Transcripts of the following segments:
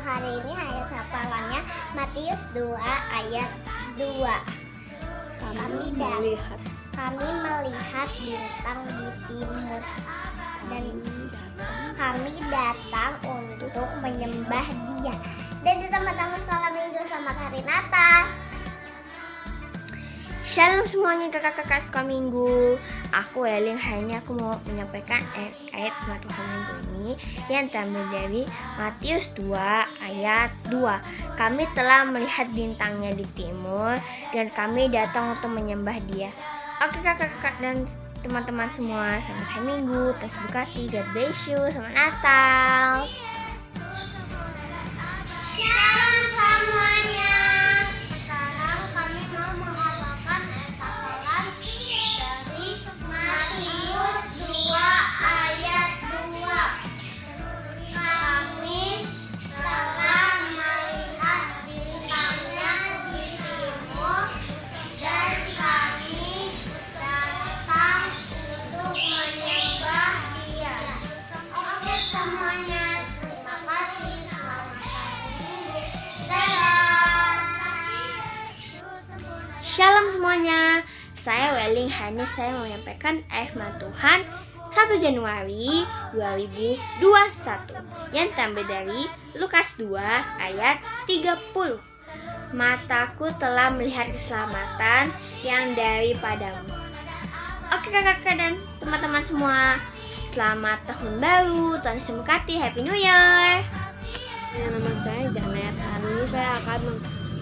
hari ini ayat hafalannya Matius 2 ayat 2. Kami melihat bintang di timur dan kami datang untuk menyembah Dia. Dan teman-teman sekolah minggu, selamat hari Natal. Shalom semuanya kakak-kakak sekolah minggu. Aku Eling, hari ini aku mau menyampaikan ayat firman Tuhan minggu ini yang terambil dari Matius 2 ayat 2. Kami telah melihat bintangnya di timur dan kami datang untuk menyembah Dia. Oke kakak-kakak dan teman-teman semua, selamat hari minggu, terus berkati, God bless you, selamat Natal. Shalom semuanya. Sekarang kami mau menghafalkan hafalan dari Matius 2 ayat 2. Kami telah melihat bintangnya di timur dan kami datang untuk menyembah Dia. Oke semuanya, terima kasih. Selamat hari Minggu. Dadah. Shalom semuanya, saya Weling. Hari ini saya mau menyampaikan ayat firman Tuhan 1 Januari 2021 yang terambil dari Lukas 2 ayat 30. Mataku telah melihat keselamatan yang daripadamu. Oke kakak-kakak dan teman-teman semua, selamat tahun baru, tahun diberkati, Happy New Year. Nama saya Janet. Hari ini saya akan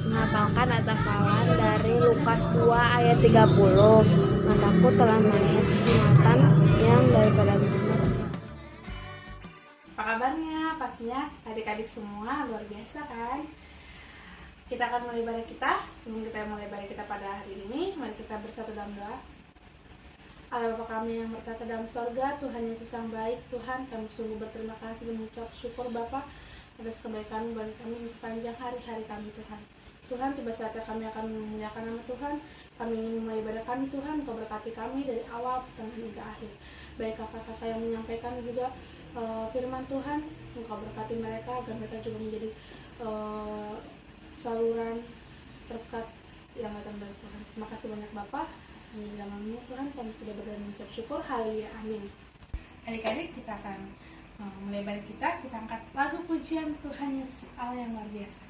menghafalkan ayat hafalan dari Lukas 2 ayat 30. Mataku telah melihat keselamatan yang daripada Apa kabarnya? Pastinya adik-adik semua luar biasa kan? Kita akan mulai ibadah kita. Sebelum kita mulai ibadah kita pada hari ini, mari kita bersatu dalam doa. Allah Bapa kami yang berkata dalam sorga, Tuhan Yesus yang baik, Tuhan kami sungguh berterima kasih dan mengucap syukur Bapa atas kebaikan bagi kami di sepanjang hari-hari kami Tuhan. Tuhan, tiba saatnya kami akan memuliakan nama Tuhan. Kami ingin memulai ibadah kami Tuhan, Kau berkati kami dari awal, tengah hingga akhir. Baik kakak-kakak yang menyampaikan juga firman Tuhan, Engkau berkati mereka agar mereka juga menjadi saluran berkat yang datang dari Tuhan. Terima kasih banyak Bapak. Di dalam-Mu Tuhan kami sudah berdoa mengucap syukur. Haleluya, amin. Adik-adik, kita akan mulai ibadah kita angkat lagu pujian Tuhan Yesus Allah yang luar biasa.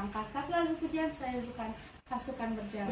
angkat satu lagu pujian, saya bukan pasukan berjalan.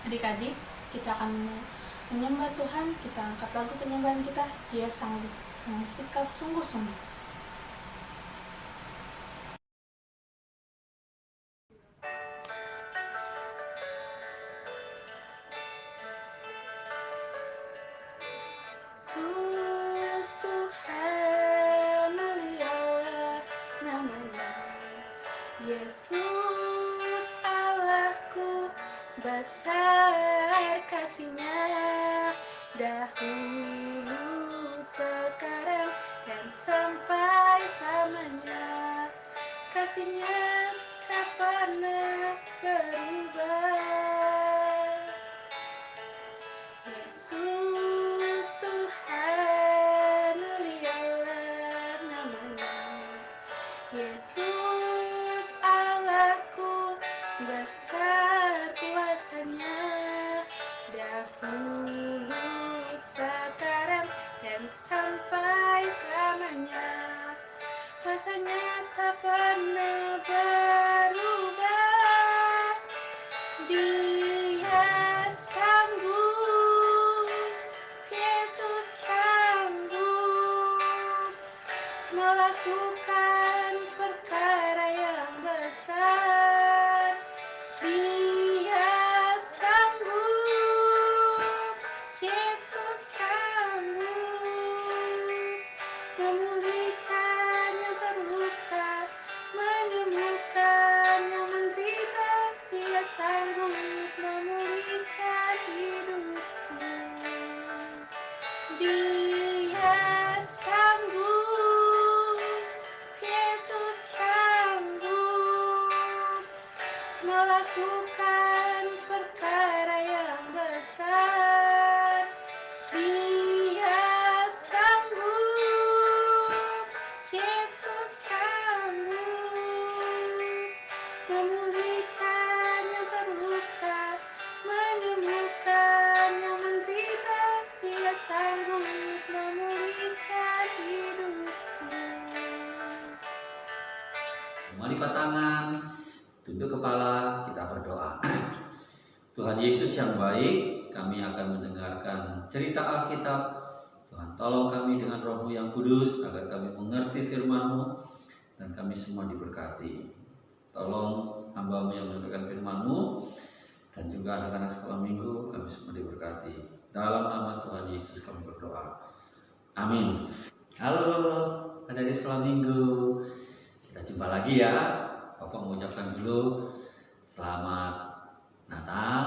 Adik-adik, kita akan menyembah Tuhan. Kita angkat lagu penyembahan kita, Dia Sanggup, dengan sikap sungguh-sungguh. Yesus Tuhan, mulialah namanya. Yesus Allahku, besar kasih-Nya, dahulu, sekarang, dan sampai selamanya. Kasih-Nya tak pernah berubah. Yesus Tuhan, mulialah namanya. Yesus Allahku, besar kuasa-Nya, dahulu, sekarang, dan sampai selamanya. Kuasa-Nya tak pernah berubah. Dia sanggup, Yesus sanggup melakukan perkara yang besar. Dia sanggup, Yesus sanggup memulihkan yang terluka, menyembuhkan yang menderita. Dia sanggup memulihkan hidupku. Dia sanggup, Yesus sanggup melakukan perkara yang besar. Dia sanggup, Yesus sanggup memulihkan yang terluka, menyembuhkan yang menderita. Dia sanggup memulihkan hidupku. Semua lipat tangan, tunduk kepala, kita berdoa. Tuhan Yesus yang baik, kami akan mendengarkan cerita Alkitab. Tuhan, tolong kami dengan Roh-Mu yang kudus, agar kami mengerti firman-Mu, dan kami semua diberkati. Tolong hamba-Mu yang mendengarkan firman-Mu, dan juga anak-anak sekolah minggu, kami semua diberkati. Dalam nama Tuhan Yesus kami berdoa. Amin. Halo, ada di sekolah minggu. Kita jumpa lagi ya. Bapak mengucapkan dulu selamat Natal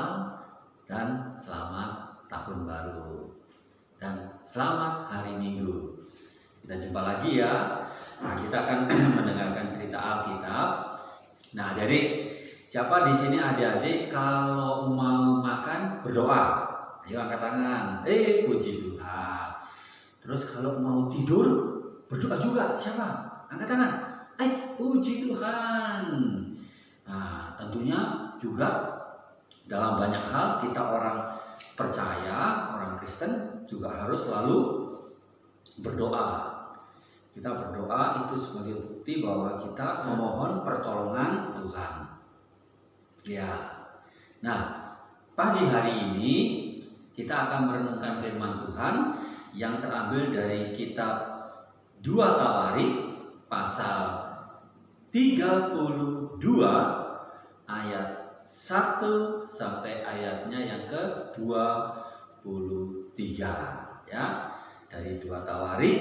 dan selamat Tahun Baru dan selamat Hari Minggu. Kita jumpa lagi ya. Nah, kita akan mendengarkan cerita Alkitab. Nah, jadi siapa di sini adik-adik kalau mau makan berdoa? Ayo angkat tangan. Puji Tuhan. Terus kalau mau tidur berdoa juga. Siapa? Angkat tangan. Puji Tuhan. Nah, tentunya juga dalam banyak hal kita orang percaya, orang Kristen juga harus selalu berdoa. Kita berdoa itu sebagai bukti bahwa kita memohon pertolongan Tuhan. Ya. Nah, pagi hari ini Kita akan merenungkan firman Tuhan yang terambil dari kitab 2 Tawarik pasal 32 ayat 1 sampai ayatnya yang ke-23 ya. Dari 2 Tawarik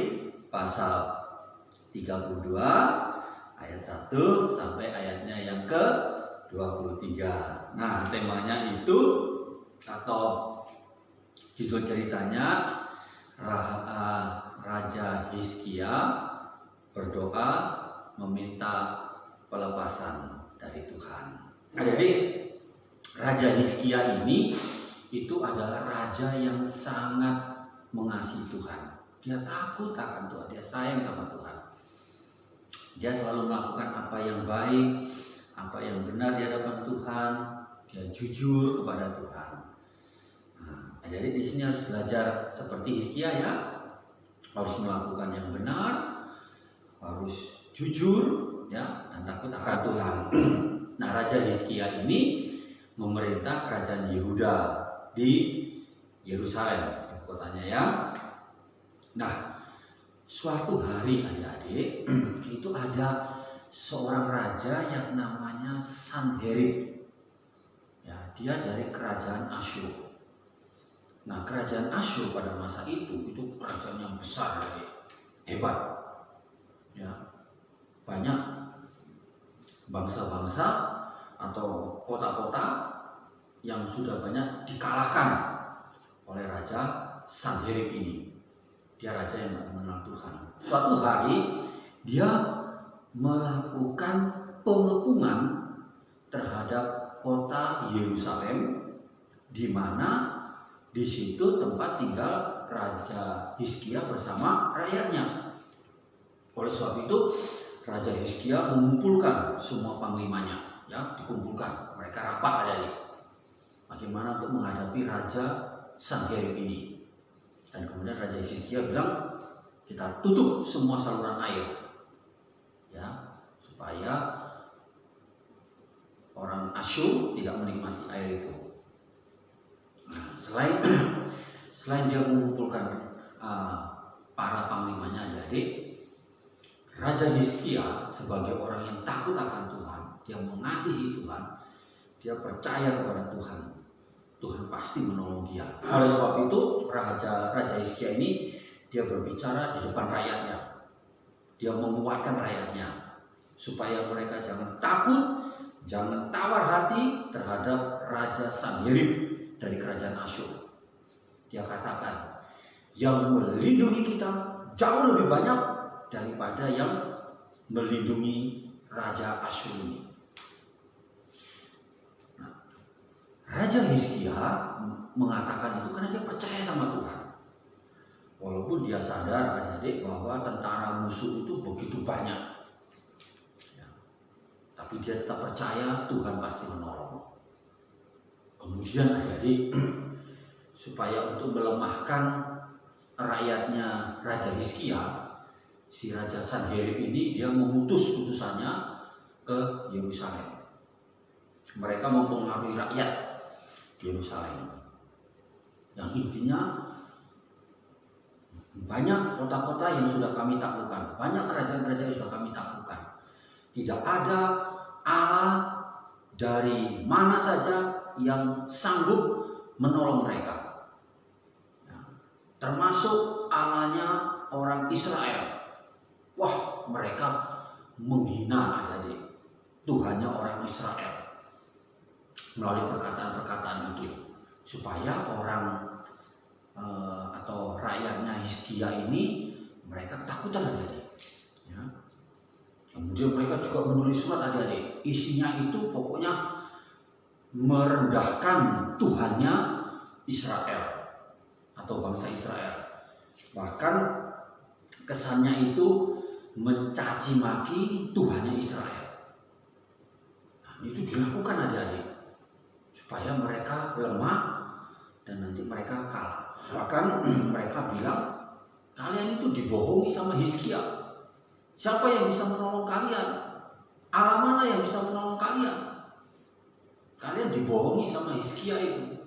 pasal 32 ayat 1 sampai ayatnya yang ke-23. Nah, temanya itu atau judul ceritanya Raja Hizkia berdoa meminta pelepasan dari Tuhan. Nah, jadi Raja Hizkia ini itu adalah raja yang sangat mengasihi Tuhan. Dia takut akan Tuhan, dia sayang sama Tuhan. Dia selalu melakukan apa yang baik, apa yang benar di hadapan Tuhan. Dia jujur kepada Tuhan. Nah, jadi di sini harus belajar seperti Hizkia ya, harus melakukan yang benar, harus jujur ya, dan takut akan Tuhan. Nah, Raja Hizkia ini memerintah kerajaan Yehuda di Yerusalem, kotanya ya. Nah, suatu hari adik-adik itu ada seorang raja yang namanya Sanherib. Ya, dia dari kerajaan Asyur. Nah, kerajaan Asyur pada masa itu kerajaan yang besar, hebat. Ya, banyak bangsa-bangsa atau kota-kota yang sudah banyak dikalahkan oleh Raja Sanherib ini. Dia raja yang tidak mengenal Tuhan. Suatu hari dia melakukan pengepungan terhadap kota Yerusalem, di mana di situ tempat tinggal Raja Hizkia bersama rakyatnya. Oleh sebab itu Raja Hizkia mengumpulkan semua panglimanya, ya, dikumpulkan. Mereka rapat aja nih. Bagaimana untuk menghadapi Raja Sanherib ini? Dan kemudian Raja Hizkia bilang, kita tutup semua saluran air, ya, supaya orang Asyur tidak menikmati air itu. Nah, selain dia mengumpulkan para panglimanya, jadi Raja Hizkia sebagai orang yang takut akan Tuhan, dia mengasihi Tuhan, dia percaya kepada Tuhan. Tuhan pasti menolong dia. Oleh sebab itu Raja Hizkia ini dia berbicara di depan rakyatnya. Dia menguatkan rakyatnya supaya mereka jangan takut, jangan tawar hati terhadap Raja Sanherib dari kerajaan Asyur. Dia katakan, yang melindungi kita jauh lebih banyak daripada yang melindungi Raja Asyur ini. Raja Hizkia mengatakan itu karena dia percaya sama Tuhan. Walaupun dia sadar adik-adik bahwa tentara musuh itu begitu banyak, ya, tapi dia tetap percaya Tuhan pasti menolong. Kemudian adik-adik, supaya untuk melemahkan rakyatnya Raja Hizkia, si Raja Sanherib ini dia memutus utusannya ke Yerusalem. Mereka mempengaruhi rakyat Yerusalem, yang intinya banyak kota-kota yang sudah kami taklukkan, banyak kerajaan-kerajaan yang sudah kami taklukkan. Tidak ada Allah dari mana saja yang sanggup menolong mereka, ya, termasuk Allahnya orang Israel. Wah, mereka menghina adik-adik Tuhannya orang Israel melalui perkataan-perkataan itu, supaya orang atau rakyatnya Hizkia ini mereka ketakutan adik-adik. Ya. Kemudian mereka juga menulis surat adik-adik. Isinya itu pokoknya merendahkan Tuhannya Israel atau bangsa Israel. Bahkan kesannya itu mencaci maki Tuhannya Israel. Nah, itu dilakukan adik-adik supaya mereka lemah dan nanti mereka kalah. Bahkan mereka bilang, kalian itu dibohongi sama Hizkia. Siapa yang bisa menolong kalian? Allah mana yang bisa menolong kalian? Kalian dibohongi sama Hizkia itu.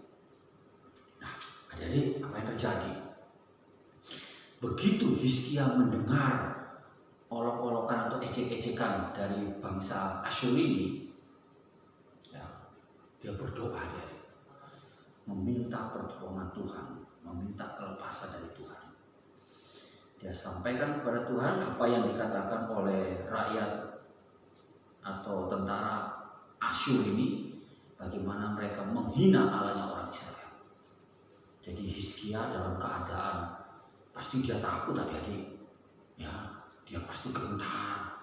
Nah, apa yang terjadi? Begitu Hizkia mendengar olok-olokan atau ejek-ejekan dari bangsa Asyur ini, ya, dia berdoa, dia meminta pertolongan Tuhan, meminta kelepasan dari Tuhan. Dia sampaikan kepada Tuhan apa yang dikatakan oleh rakyat atau tentara Asyur ini, bagaimana mereka menghina Allahnya orang Israel. Jadi Hizkia dalam keadaan pasti dia takut adik-adik, ya, dia pasti gentar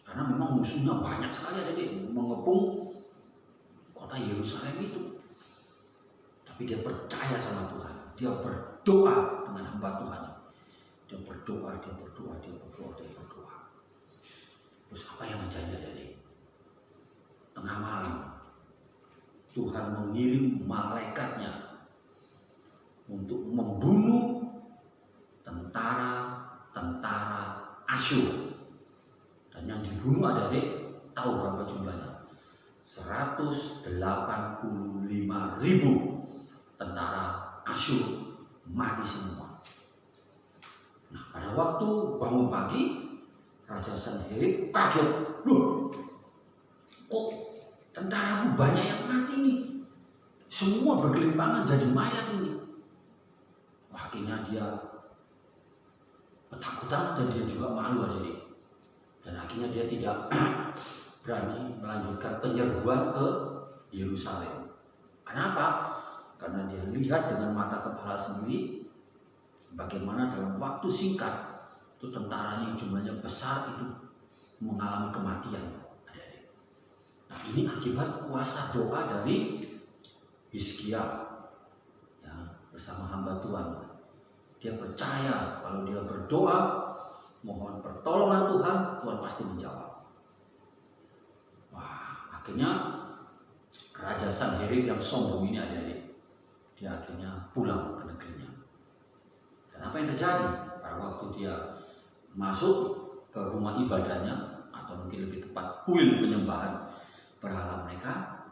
karena memang musuhnya banyak sekali adik-adik mengepung kota Yerusalem itu. Tapi dia percaya sama Tuhan, dia berdoa dengan hamba Tuhan. Dia berdoa. Terus apa yang terjadi adik-adik? Tengah malam Tuhan mengirim malaikatnya untuk membunuh tentara Asyur. Dan yang dibunuh adik-adik tahu berapa jumlahnya? 185.000 tentara Asyur mati semua. Nah, pada waktu bangun pagi, Raja Sanherib kaget. Loh, kok tentaraku banyak yang mati nih? Semua bergelimpangan jadi mayat ini. Akhirnya dia ketakutan dan dia juga malu adik-adik. Dan akhirnya dia tidak berani melanjutkan penyerbuan ke Yerusalem. Kenapa? Karena dia lihat dengan mata kepala sendiri bagaimana dalam waktu singkat itu tentaranya yang jumlahnya besar itu mengalami kematian. Nah, ini akibat kuasa doa dari Hizkia, ya, bersama hamba Tuhan. Dia percaya kalau dia berdoa mohon pertolongan Tuhan, Tuhan pasti menjawab. Wah, akhirnya Raja Sanherib yang sombong ini adik-adik, dia akhirnya pulang ke negerinya. Dan apa yang terjadi? Pada waktu dia masuk ke rumah ibadahnya, atau mungkin lebih tepat kuil penyembahan berhala mereka,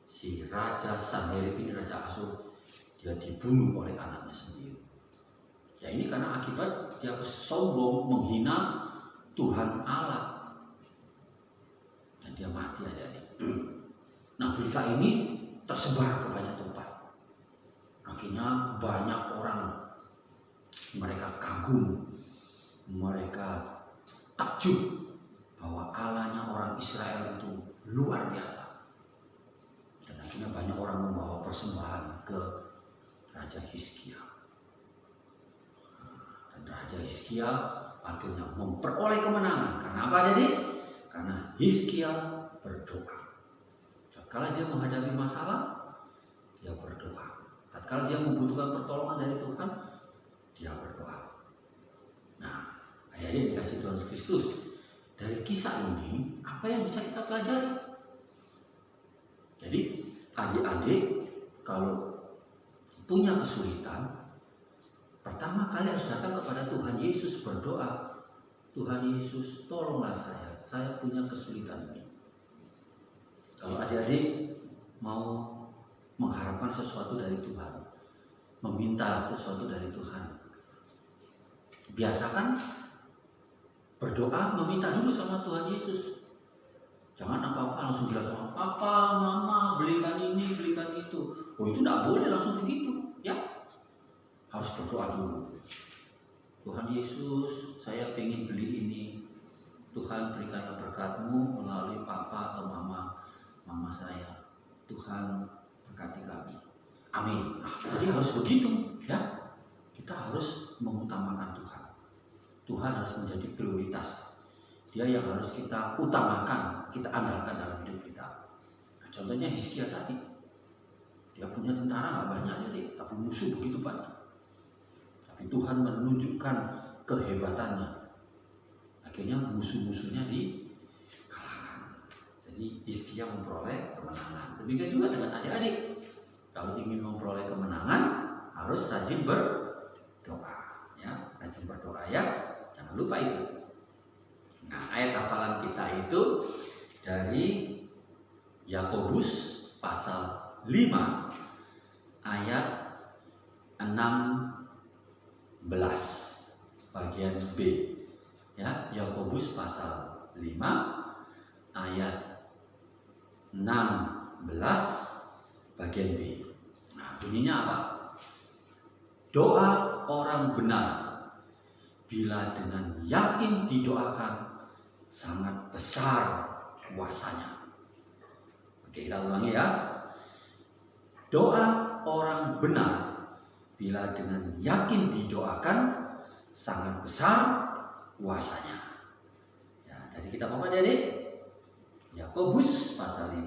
si Raja Sanherib ini, Raja Asyur, dia dibunuh oleh anaknya sendiri. Ya, ini karena akibat dia sombong menghina Tuhan Allah, dan dia mati adik-adik. Nah, berita ini tersebar ke banyak tempat. Akhirnya banyak orang, mereka kagum, mereka takjub bahwa Allahnya orang Israel itu luar biasa. Dan akhirnya banyak orang membawa persembahan ke Raja Hizkia. Dan Raja Hizkia akhirnya memperoleh kemenangan. Karena apa jadi? Karena Hizkia berdoa. Tatkala dia menghadapi masalah, dia berdoa. Tatkala dia membutuhkan pertolongan dari Tuhan, dia berdoa. Nah, adik-adik dikasih Tuhan Yesus Kristus, dari kisah ini apa yang bisa kita pelajari? Jadi adik-adik kalau punya kesulitan, pertama kali harus datang kepada Tuhan Yesus berdoa. Tuhan Yesus, tolonglah saya punya kesulitan ini. Kalau adik-adik mau mengharapkan sesuatu dari Tuhan, meminta sesuatu dari Tuhan, biasakan berdoa meminta dulu sama Tuhan Yesus. Jangan apa-apa langsung bilang sama papa, mama, belikan ini, belikan itu. Oh, itu tidak boleh langsung begitu, ya. Harus berdoa dulu. Tuhan Yesus, saya ingin beli ini. Tuhan, berikanlah berkat-Mu melalui papa atau mama saya. Tuhan, berkati kami. Amin. Nah, jadi harus begitu, ya. Kita harus mengutamakan Tuhan. Tuhan harus menjadi prioritas. Dia yang harus kita utamakan, kita andalkan dalam hidup kita. Nah, contohnya Hizkia tadi, dia punya tentara nggak banyak jadi, tapi musuh begitu banyak. Tapi Tuhan menunjukkan kehebatannya. Akhirnya musuh-musuhnya dikalahkan. Jadi Hizkia memperoleh kemenangan. Demikian juga dengan adik-adik. Kalau ingin memperoleh kemenangan, harus rajin berdoa. Ya, rajin berdoa ya. Jangan lupa itu. Nah, ayat hafalan kita itu dari Yakobus pasal 5 ayat bagian B. Ya, Yakobus pasal 5 ayat 16 bagian B. Nah, bunyinya apa? Doa orang benar bila dengan yakin didoakan sangat besar kuasanya. Oke, kita ulangi ya. Doa orang benar bila dengan yakin didoakan sangat besar kuasanya. Ya, jadi kita apa Adik? Yakobus pasal 5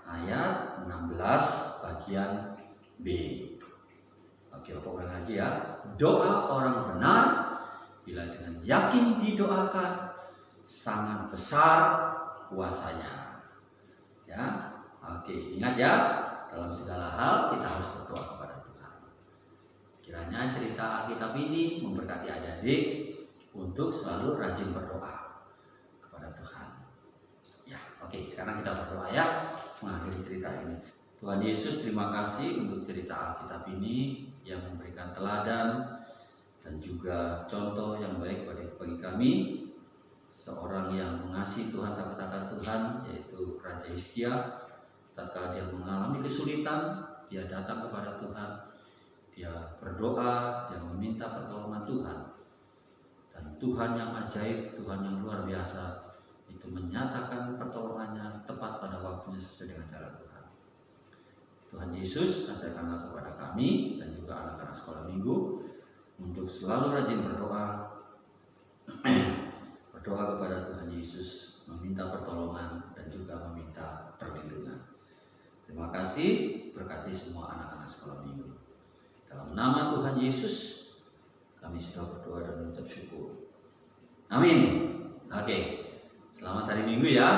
ayat 16 bagian B. Oke, Bapak ulang lagi ya. Doa orang benar bila dengan yakin didoakan sangat besar kuasanya. Ya, oke, ingat ya, dalam segala hal kita harus berdoa kepada Tuhan. Kiranya cerita Alkitab ini memberkati adik-adik untuk selalu rajin berdoa kepada Tuhan. Ya, oke, sekarang kita berdoa ya, mengakhiri cerita ini. Tuhan Yesus, terima kasih untuk cerita Alkitab ini yang memberikan teladan dan juga contoh yang baik bagi kami. Seorang yang mengasihi Tuhan, taat Tuhan, yaitu Raja Hizkia, tatkala dia mengalami kesulitan, dia datang kepada Tuhan, dia berdoa, dia meminta pertolongan Tuhan. Dan Tuhan yang ajaib, Tuhan yang luar biasa, itu menyatakan pertolongannya tepat pada waktunya sesuai dengan cara Tuhan. Tuhan Yesus, ajarkanlah kepada kami dan juga anak-anak sekolah minggu untuk selalu rajin berdoa, berdoa kepada Tuhan Yesus, meminta pertolongan dan juga meminta perlindungan. Terima kasih, berkati semua anak-anak sekolah minggu. Dalam nama Tuhan Yesus, kami sudah berdoa dan mengucap syukur. Amin. Oke, selamat hari Minggu ya.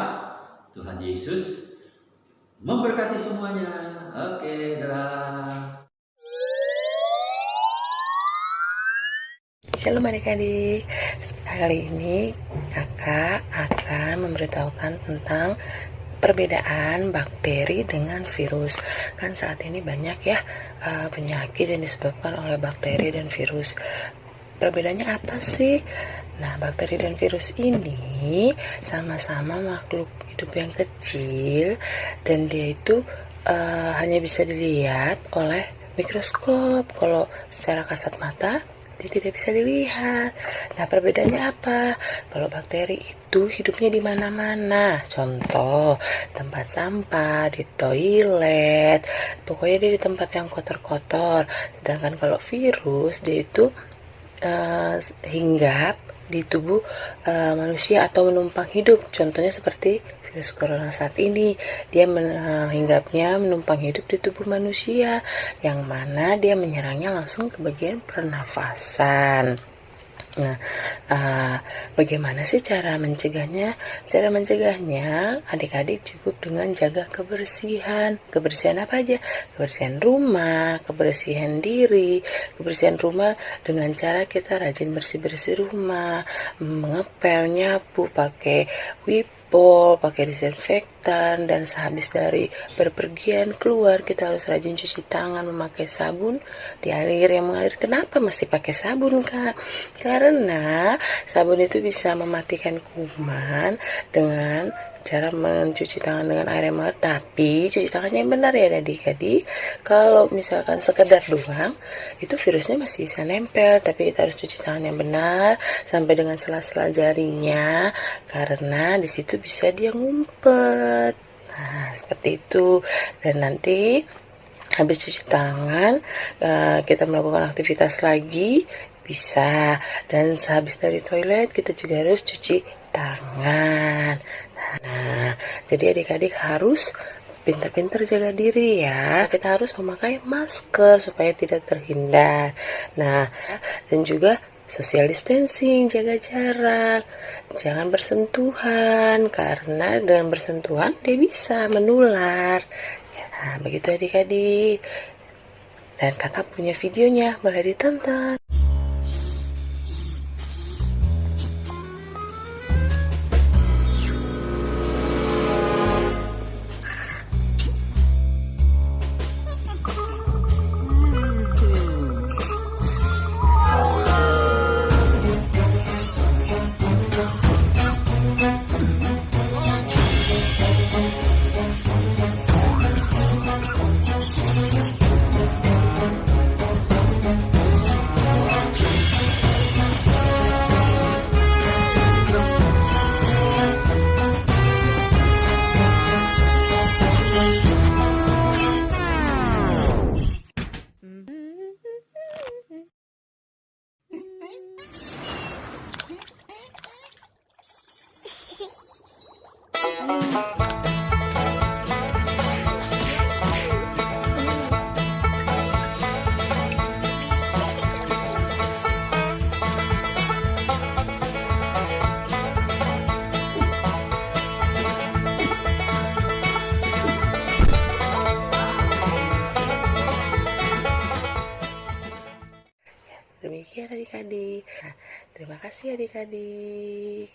Tuhan Yesus memberkati semuanya. Oke, dadah. Shalom adik-adik. Kali ini kakak akan memberitahukan tentang perbedaan bakteri dengan virus. Kan saat ini banyak ya penyakit yang disebabkan oleh bakteri dan virus. Perbedaannya apa sih? Nah, bakteri dan virus ini sama-sama makhluk hidup yang kecil dan dia itu hanya bisa dilihat oleh mikroskop. Kalau secara kasat mata dia tidak bisa dilihat. Nah, perbedaannya apa? Kalau bakteri itu hidupnya di mana-mana. Contoh, tempat sampah, di toilet, pokoknya dia di tempat yang kotor-kotor. Sedangkan kalau virus dia itu hinggap di tubuh manusia atau menumpang hidup. Contohnya seperti virus corona saat ini, dia hinggapnya menumpang hidup di tubuh manusia, yang mana dia menyerangnya langsung ke bagian pernafasan. Nah, bagaimana sih cara mencegahnya? Cara mencegahnya, adik-adik cukup dengan jaga kebersihan. Kebersihan apa aja? Kebersihan rumah, kebersihan diri. Kebersihan rumah dengan cara kita rajin bersih-bersih rumah, mengepel, nyapu, pakai Wipol, pakai disinfektan, dan sehabis dari berpergian keluar kita harus rajin cuci tangan, memakai sabun di air yang mengalir. Kenapa mesti pakai sabun, Kak? Karena sabun itu bisa mematikan kuman dengan cara mencuci tangan dengan air yang mengalir, tapi cuci tangannya yang benar ya adik-adik. Kalau misalkan sekedar doang, itu virusnya masih bisa nempel, tapi kita harus cuci tangan yang benar sampai dengan sela-sela jarinya, karena di situ bisa dia ngumpet. Nah, seperti itu. Dan nanti habis cuci tangan, kita melakukan aktivitas lagi bisa. Dan sehabis dari toilet kita juga harus cuci tangan. Nah, jadi adik-adik harus pintar-pintar jaga diri ya. Kita harus memakai masker supaya tidak terhindar. Nah, dan juga social distancing, jaga jarak, jangan bersentuhan, karena dengan bersentuhan dia bisa menular. Ya, begitu adik-adik. Dan kakak punya videonya, boleh ditonton. Demikian adik-adik. Nah, terima kasih adik-adik.